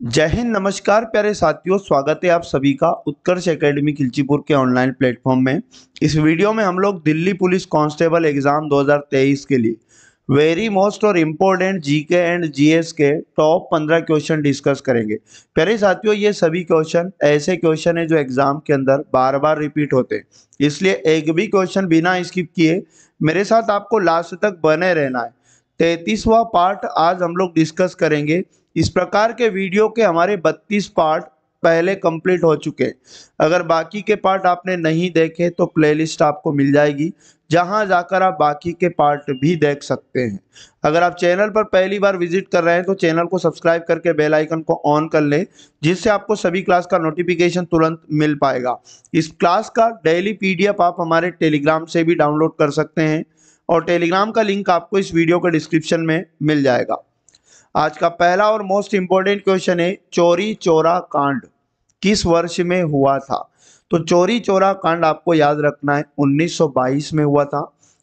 जय हिंद, नमस्कार प्यारे साथियों। स्वागत है आप सभी का उत्कर्ष एकेडमी खिलचीपुर के ऑनलाइन प्लेटफॉर्म में। इस वीडियो में हम लोग दिल्ली पुलिस कांस्टेबल एग्जाम 2023 के लिए वेरी मोस्ट और इम्पोर्टेंट जीके एंड जीएस के टॉप 15 क्वेश्चन डिस्कस करेंगे। प्यारे साथियों, ये सभी क्वेश्चन ऐसे क्वेश्चन है जो एग्जाम के अंदर बार बार रिपीट होते हैं, इसलिए एक भी क्वेश्चन बिना स्किप किए मेरे साथ आपको लास्ट तक बने रहना है। 33वां पार्ट आज हम लोग डिस्कस करेंगे। इस प्रकार के वीडियो के हमारे 32 पार्ट पहले कंप्लीट हो चुके हैं। अगर बाकी के पार्ट आपने नहीं देखे तो प्लेलिस्ट आपको मिल जाएगी, जहां जाकर आप बाकी के पार्ट भी देख सकते हैं। अगर आप चैनल पर पहली बार विजिट कर रहे हैं तो चैनल को सब्सक्राइब करके बेल आइकन को ऑन कर लें, जिससे आपको सभी क्लास का नोटिफिकेशन तुरंत मिल पाएगा। इस क्लास का डेली पीडीएफ आप हमारे टेलीग्राम से भी डाउनलोड कर सकते हैं और टेलीग्राम का लिंक आपको इस वीडियो के डिस्क्रिप्शन में मिल जाएगा। आज का पहला और मोस्ट इंपॉर्टेंट क्वेश्चन है, चोरी चौरा कांड किस वर्ष में हुआ था? तो चोरी चौरा कांड आपको याद रखना है 1922 में हुआ था,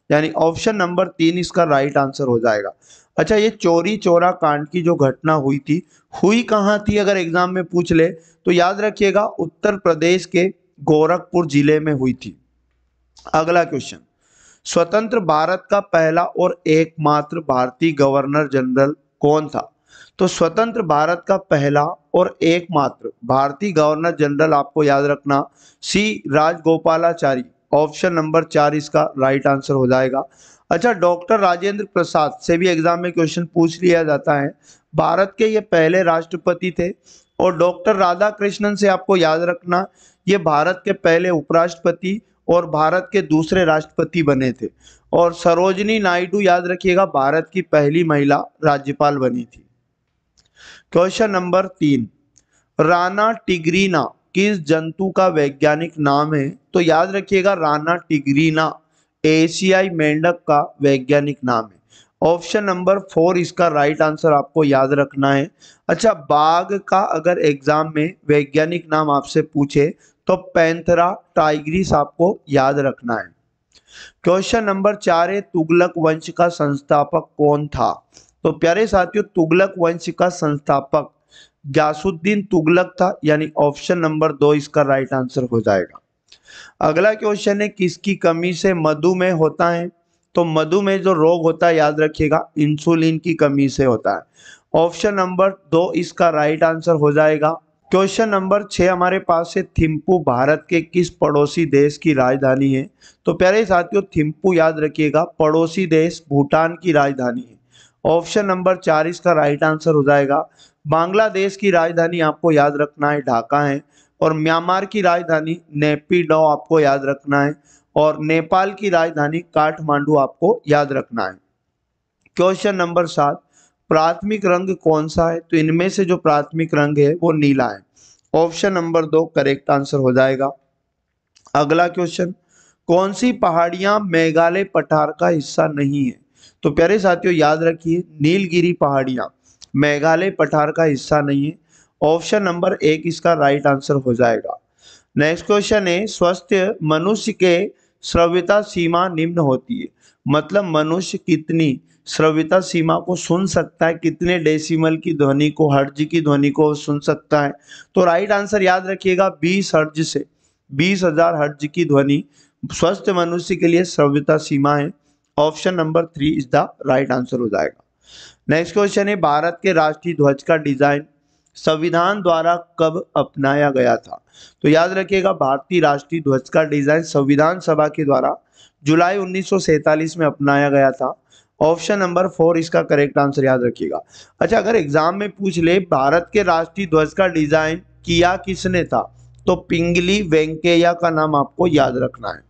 यानी ऑप्शन नंबर 3 इसका राइट आंसर हो जाएगा। अच्छा, ये चोरी चौरा कांड की जो घटना हुई कहाँ थी? अगर एग्जाम में पूछ ले तो याद रखिएगा उत्तर प्रदेश के गोरखपुर जिले में हुई थी। अगला क्वेश्चन, स्वतंत्र भारत का पहला और एकमात्र भारतीय गवर्नर जनरल कौन था? तो स्वतंत्र भारत का पहला और एकमात्र भारतीय गवर्नर जनरल आपको याद रखना सी राजगोपालाचारी, ऑप्शन नंबर 4 इसका राइट आंसर हो जाएगा। अच्छा, डॉक्टर राजेंद्र प्रसाद से भी एग्जाम में क्वेश्चन पूछ लिया जाता है। भारत के ये पहले राष्ट्रपति थे। और डॉक्टर राधाकृष्णन से आपको याद रखना, ये भारत के पहले उपराष्ट्रपति और भारत के दूसरे राष्ट्रपति बने थे। और सरोजिनी नायडू याद रखिएगा, भारत की पहली महिला राज्यपाल बनी थी। क्वेश्चन नंबर 3, राना टिग्रीना किस जंतु का वैज्ञानिक नाम है? तो याद रखिएगा, राना टिग्रीना एशियाई मेंढक का वैज्ञानिक नाम है। ऑप्शन नंबर 4 इसका राइट आंसर आपको याद रखना है। अच्छा, बाघ का अगर एग्जाम में वैज्ञानिक नाम आपसे पूछे तो पैंथेरा टाइग्रिस आपको याद रखना है। क्वेश्चन नंबर 4 है, तुगलक वंश का संस्थापक कौन था? तो प्यारे साथियों, तुगलक वंश का संस्थापक ग्यासुद्दीन तुगलक था, यानी ऑप्शन नंबर 2 इसका राइट आंसर हो जाएगा। अगला क्वेश्चन है, किसकी कमी से मधुमेह होता है? तो मधुमेह जो रोग होता है याद रखिएगा, इंसुलिन की कमी से होता है। ऑप्शन नंबर 2 इसका राइट आंसर हो जाएगा। क्वेश्चन नंबर 6 हमारे पास है, थिम्पू भारत के किस पड़ोसी देश की राजधानी है? तो प्यारे साथियों, थिम्पू याद रखिएगा, पड़ोसी देश भूटान की राजधानी है। ऑप्शन नंबर 4 इसका राइट आंसर हो जाएगा। बांग्लादेश की राजधानी आपको याद रखना है ढाका है। और म्यांमार की राजधानी नेपिडो आपको याद रखना है। और नेपाल की राजधानी काठमांडू आपको याद रखना है। क्वेश्चन नंबर 7, प्राथमिक रंग कौन सा है? तो इनमें से जो प्राथमिक रंग है वो नीला है। ऑप्शन नंबर 2 करेक्ट आंसर हो जाएगा। अगला क्वेश्चन, कौन सी पहाड़ियां मेघालय पठार का हिस्सा नहीं है? तो प्यारे साथियों याद रखिए, नीलगिरी पहाड़ियां मेघालय पठार का हिस्सा नहीं है। ऑप्शन नंबर 1 इसका राइट आंसर हो जाएगा। नेक्स्ट क्वेश्चन है, स्वस्थ मनुष्य के श्रव्यता सीमा निम्न होती है। मतलब मनुष्य कितनी श्रव्यता सीमा को सुन सकता है, कितने डेसिमल की ध्वनि को, हर्ट्ज की ध्वनि को सुन सकता है? तो राइट आंसर याद रखिएगा, 20 हर्ट्ज से 20,000 हर्ट्ज की ध्वनि स्वस्थ मनुष्य के लिए श्रव्यता सीमा है। Option number 3 is the right answer हो जाएगा। नेक्स्ट क्वेश्चन है, भारत के राष्ट्रीय ध्वज का डिजाइन संविधान द्वारा कब अपनाया गया था? तो याद रखिएगा, भारतीय राष्ट्रीय ध्वज का डिजाइन संविधान सभा के द्वारा जुलाई 1947 में अपनाया गया था। ऑप्शन नंबर 4 इसका करेक्ट आंसर याद रखिएगा। अच्छा, अगर एग्जाम में पूछ ले भारत के राष्ट्रीय ध्वज का डिजाइन किया किसने था, तो पिंगली वेंकैया का नाम आपको याद रखना है।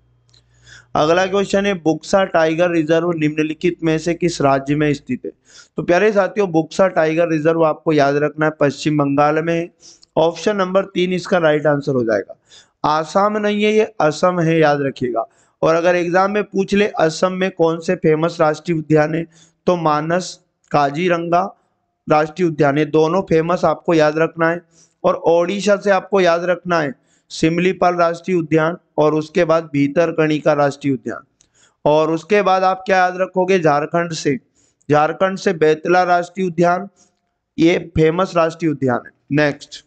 अगला क्वेश्चन है, बुक्सा टाइगर रिजर्व निम्नलिखित में से किस राज्य में स्थित है? तो प्यारे साथियों, बुक्सा टाइगर रिजर्व आपको याद रखना है पश्चिम बंगाल में है। ऑप्शन नंबर 3 इसका राइट आंसर हो जाएगा। आसाम नहीं है, ये असम है, याद रखिएगा। और अगर एग्जाम में पूछ ले असम में कौन से फेमस राष्ट्रीय उद्यान है, तो मानस काजीरंगा राष्ट्रीय उद्यान है, दोनों फेमस आपको याद रखना है। और ओडिशा से आपको याद रखना है सिमलीपाल राष्ट्रीय उद्यान, और उसके बाद भीतरकनिका राष्ट्रीय उद्यान। और उसके बाद आप क्या याद रखोगे, झारखंड से बेतला राष्ट्रीय उद्यान, ये फेमस राष्ट्रीय उद्यान है। नेक्स्ट,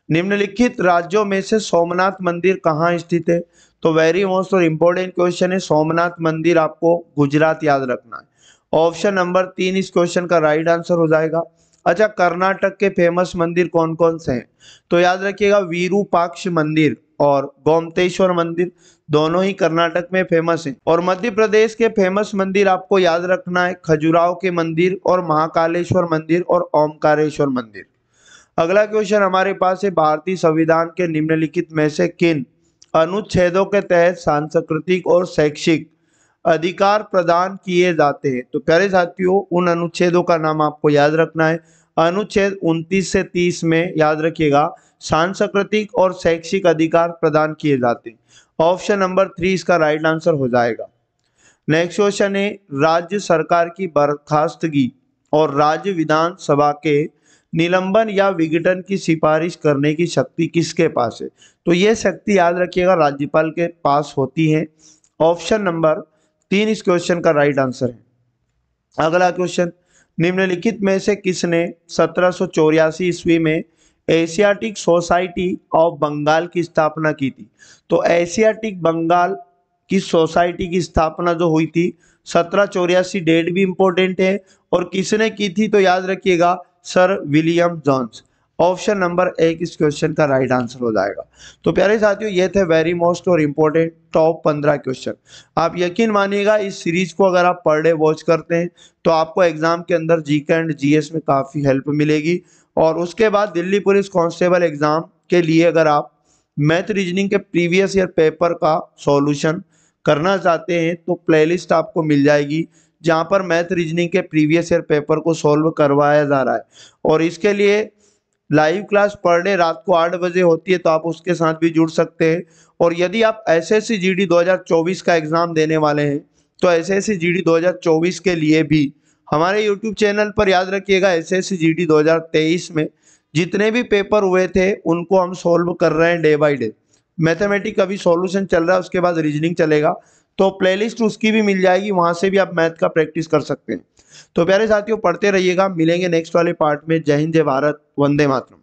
निम्नलिखित राज्यों में से सोमनाथ मंदिर कहाँ स्थित है? तो वेरी मोस्ट और इम्पोर्टेंट क्वेश्चन है। सोमनाथ मंदिर आपको गुजरात याद रखना है। ऑप्शन नंबर 3 इस क्वेश्चन का राइट आंसर हो जाएगा। अच्छा, कर्नाटक के फेमस मंदिर कौन कौन से हैं? तो याद रखिएगा, विरूपाक्ष मंदिर और गोमतेश्वर मंदिर दोनों ही कर्नाटक में फेमस हैं। और मध्य प्रदेश के फेमस मंदिर आपको याद रखना है, खजुराहो के मंदिर और महाकालेश्वर मंदिर और ओमकारेश्वर मंदिर। अगला क्वेश्चन हमारे पास है, भारतीय संविधान के निम्नलिखित में से किन अनुच्छेदों के तहत सांस्कृतिक और शैक्षिक अधिकार प्रदान किए जाते हैं? तो प्यारे साथियों, उन अनुच्छेदों का नाम आपको याद रखना है। अनुच्छेद 29 से 30 में याद रखिएगा, सांस्कृतिक और शैक्षिक अधिकार प्रदान किए जाते हैं। ऑप्शन नंबर 3 इसका राइट आंसर हो जाएगा। नेक्स्ट क्वेश्चन है, राज्य सरकार की बर्खास्तगी और राज्य विधानसभा के निलंबन या विघटन की सिफारिश करने की शक्ति किसके पास है? तो ये शक्ति याद रखिएगा, राज्यपाल के पास होती है। ऑप्शन नंबर 3 इस क्वेश्चन का राइट आंसर है। अगला क्वेश्चन, निम्नलिखित में से किसने 1784 ईस्वी में एशियाटिक सोसाइटी ऑफ बंगाल की स्थापना की थी? तो एशियाटिक बंगाल की सोसाइटी की स्थापना जो हुई थी 1784, डेट भी इंपॉर्टेंट है, और किसने की थी? तो याद रखिएगा, sir William Jones. Option number 1 इस क्वेश्चन का राइट आंसर हो जाएगा। तो प्यारे साथियों, ये थे वेरी मोस्ट और इम्पोर्टेंट टॉप 15 क्वेश्चन। आप यकीन मानिएगा, इस सीरीज को अगर आप पर डे वॉच करते हैं तो आपको एग्जाम के अंदर जीके एंड जीएस में काफ़ी हेल्प मिलेगी। और उसके बाद दिल्ली पुलिस कांस्टेबल एग्जाम के लिए अगर आप मैथ रीजनिंग के प्रीवियस ईयर पेपर का सॉल्यूशन करना चाहते हैं तो प्लेलिस्ट आपको मिल जाएगी, जहां पर मैथ रीजनिंग के प्रीवियस ईयर पेपर को सॉल्व करवाया जा रहा है। और इसके लिए लाइव क्लास पर डे रात को 8 बजे होती है, तो आप उसके साथ भी जुड़ सकते हैं। और यदि आप एसएससी जीडी 2024 का एग्जाम देने वाले हैं तो एसएससी जीडी 2024 के लिए भी हमारे यूट्यूब चैनल पर याद रखिएगा, एसएससी जीडी 2023 में जितने भी पेपर हुए थे उनको हम सॉल्व कर रहे हैं डे बाय डे। मैथमेटिक्स अभी सॉल्यूशन चल रहा है, उसके बाद रीजनिंग चलेगा, तो प्लेलिस्ट उसकी भी मिल जाएगी, वहां से भी आप मैथ का प्रैक्टिस कर सकते हैं। तो प्यारे साथियों, पढ़ते रहिएगा, मिलेंगे नेक्स्ट वाले पार्ट में। जय हिंद, जय भारत, वंदे मातरम।